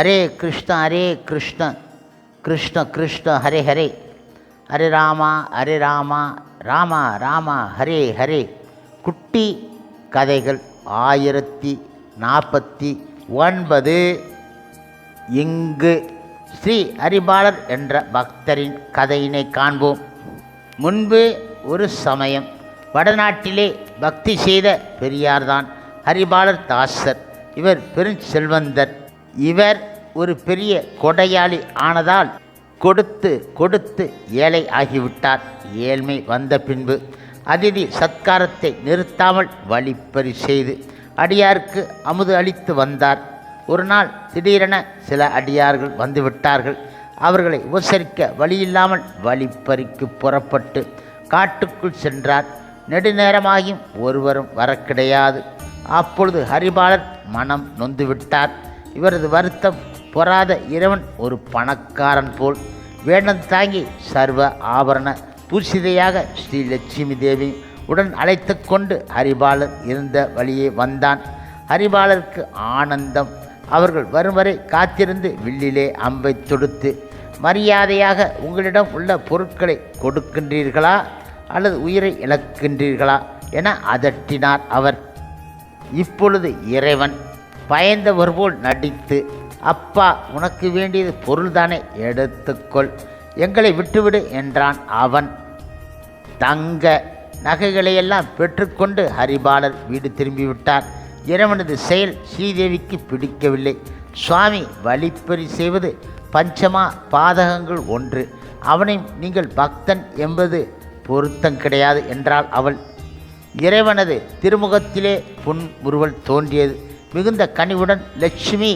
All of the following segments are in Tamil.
ஹரே கிருஷ்ண கிருஷ்ண கிருஷ்ண ஹரே ஹரே, ஹரே ராமா ராமா ராமா ஹரே ஹரே. குட்டி கதைகள் 1049. இங்கு ஸ்ரீ ஹரிபாலர் என்ற பக்தரின் கதையினை காண்போம். முன்பு ஒரு சமயம் வடநாட்டிலே பக்தி செய்த பெரியார்தான் ஹரிபாலர் தாசர். இவர் பெருஞ்செல்வந்தர். இவர் ஒரு பெரிய கொடையாளி ஆனதால் கொடுத்து கொடுத்து ஏழை ஆகிவிட்டார். ஏழ்மை வந்த பின்பு அதிதி சத்காரத்தை நிறுத்தாமல் வழிப்பறி செய்து அடியாருக்கு அமுது அளித்து வந்தார். ஒரு நாள் திடீரென சில அடியார்கள் வந்துவிட்டார்கள். அவர்களை உபசரிக்க வழியில்லாமல் வழிப்பறிக்கு புறப்பட்டு காட்டுக்குள் சென்றார். நெடுநேரமாகியும் ஒருவரும் வர கிடையாது. அப்பொழுது ஹரிபாலர் மனம் நொந்துவிட்டார். இவரது வருத்தம் பொறாத இறைவன் ஒரு பணக்காரன் போல் வேடம் தாங்கி சர்வ ஆபரண பூசிதையாக ஸ்ரீ லட்சுமி தேவி உடன் அழைத்து கொண்டு ஹரிபாலர் இருந்த வழியே வந்தான். ஹரிபாலருக்கு ஆனந்தம். அவர்கள் வரும் வரை காத்திருந்து வில்லிலே அம்பை தொடுத்து, மரியாதையாக உங்களிடம் உள்ள பொருட்களை கொடுக்கின்றீர்களா அல்லது உயிரை இழக்கின்றீர்களா என அதட்டினார் அவர். இப்பொழுது இறைவன் பயந்தவர் போல் நடித்து, அப்பா, உனக்கு வேண்டியது பொருள்தானே, எடுத்துக்கொள், எங்களை விட்டுவிடு என்றான். அவன் தங்க நகைகளையெல்லாம் பெற்றுக்கொண்டு ஹரிபாலர் வீடு திரும்பிவிட்டார். இறைவனது செயல் ஸ்ரீதேவிக்கு பிடிக்கவில்லை. சுவாமி வழிப்பறி செய்வது பஞ்சமா பாதகங்கள் ஒன்று, அவனையும் நீங்கள் பக்தன் என்பது பொருத்தம் கிடையாது என்றாள் அவள். இறைவனது திருமுகத்திலே புன்முறுவல் தோன்றியது. மிகுந்த கனிவுடன், லட்சுமி,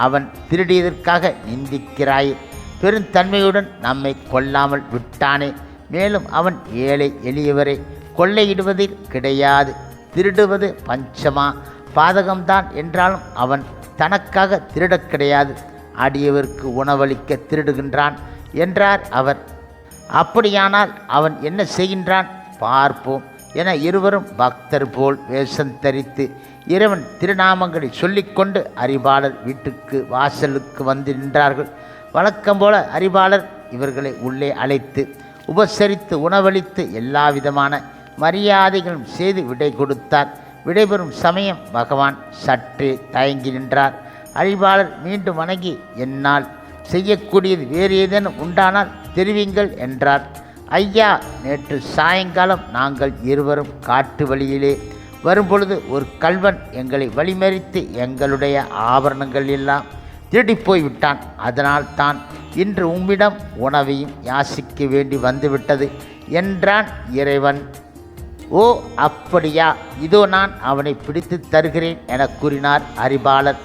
அவன் திருடியதற்காக நிந்திக்கிறாயே, பெருந்தன்மையுடன் நம்மை கொல்லாமல் விட்டானே, மேலும் அவன் ஏழை எளியவரை கொள்ளையிடுவதில் கிடையாது, திருடுவது பஞ்சமா பாதகம்தான் என்றாலும் அவன் தனக்காக திருடக் கிடையாது, அடியவருக்கு உணவளிக்க திருடுகின்றான் என்றார் அவர். அப்படியானால் அவன் என்ன செய்கின்றான் பார்ப்போம் என இருவரும் பக்தர் போல் வேஷம் தரித்து இறைவன் திருநாமங்களை சொல்லிக்கொண்டு ஹரிபாலர் வீட்டுக்கு வாசலுக்கு வந்து நின்றார்கள். வழக்கம்போல ஹரிபாலர் இவர்களை உள்ளே அழைத்து உபசரித்து உணவளித்து எல்லா விதமான மரியாதைகளும் செய்து விடை கொடுத்தார். விடைபெறும் சமயம் பகவான் சற்றே தயங்கி நின்றார். ஹரிபாலர் மீண்டும் வணங்கி, என்னால் செய்யக்கூடியது வேறு ஏதேனும் உண்டானால் தெரிவிங்கள் என்றார். ஐயா, நேற்று சாயங்காலம் நாங்கள் இருவரும் காட்டு வழியிலே வரும்பொழுது ஒரு கள்வன் எங்களை வழிமறித்து எங்களுடைய ஆபரணங்கள் எல்லாம் திருடி போய்விட்டான். அதனால் தான் இன்று உம்மிடம் உணவையும் யாசிக்க வேண்டி வந்துவிட்டது என்றான் இறைவன். ஓ, அப்படியா, இதோ நான் அவனை பிடித்து தருகிறேன் என கூறினார் ஹரிபாலர்.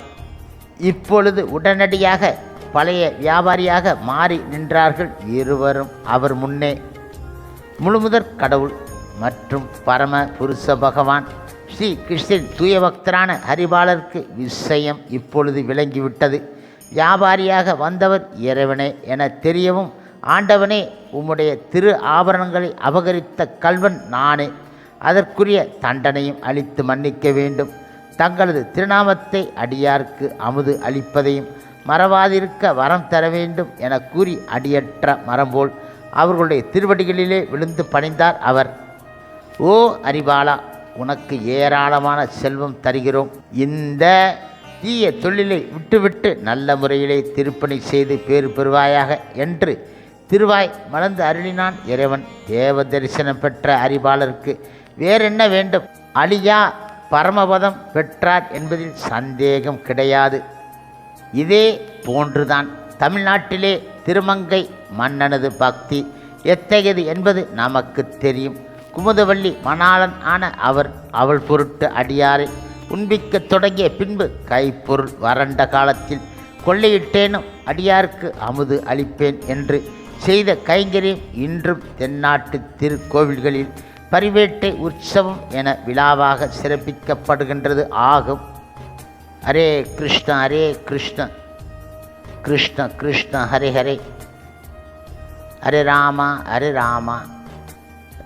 இப்பொழுது உடனடியாக பழைய வியாபாரியாக மாறி நின்றார்கள் இருவரும் அவர் முன்னே. முழுமுதற் கடவுள் மற்றும் பரம புருஷ பகவான் ஸ்ரீ கிருஷ்ணன் தூய பக்தரான ஹரிபாலருக்கு விஷயம் இப்பொழுது விளங்கிவிட்டது. வியாபாரியாக வந்தவர் இறைவனே என தெரியவும், ஆண்டவனே, உம்முடைய திரு ஆபரணங்களை அபகரித்த கள்வன் நானே, அதற்குரிய தண்டனையும் அளித்து மன்னிக்க வேண்டும். தங்களது திருநாமத்தை அடியார்க்கு அமுது அளிப்பதையும் மறவாதிருக்க வரம் தர வேண்டும் என கூறி அடியற்ற மரம்போல் அவர்களுடைய திருவடிகளிலே விழுந்து பணிந்தார் அவர். ஓ ஹரிபாலா, உனக்கு ஏராளமான செல்வம் தருகிறோம். இந்த தீய தொழிலை விட்டுவிட்டு நல்ல முறையிலே திருப்பணி செய்து பேறு பெறுவாயாக என்று திருவாய் மலர்ந்து அருளினான் இறைவன். தேவ தரிசனம் பெற்ற ஹரிபாலருக்கு வேறென்ன வேண்டும்? அழியா பரமபதம் பெற்றார் என்பதில் சந்தேகம் கிடையாது. இதே போன்றுதான் தமிழ்நாட்டிலே திருமங்கை மன்னனது பக்தி எத்தகையது என்பது நமக்கு தெரியும். குமுதவள்ளி மணாளன் ஆன அவள் பொருட்டு அடியாரை உண்பிக்க தொடங்கிய பின்பு கைப்பொருள் வறண்ட காலத்தில் கொள்ளையிட்டேனும் அடியாருக்கு அமுது அளிப்பேன் என்று செய்த கைங்கரியம் இன்றும் தென்னாட்டு திருக்கோவில்களில் பரிவேட்டை உற்சவம் என விழாவாக சிறப்பிக்கப்படுகின்றது ஆகும். ஹரே கிருஷ்ண கிருஷ்ண கிருஷ்ண ஹரே ஹரே, ஹரே ராமா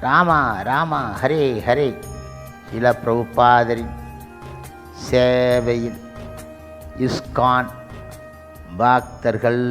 ராமா ராமா ஹரே ஹரே. சில பிரபுபாதரின் சேவையில் இஸ்கான் பக்தர்கள்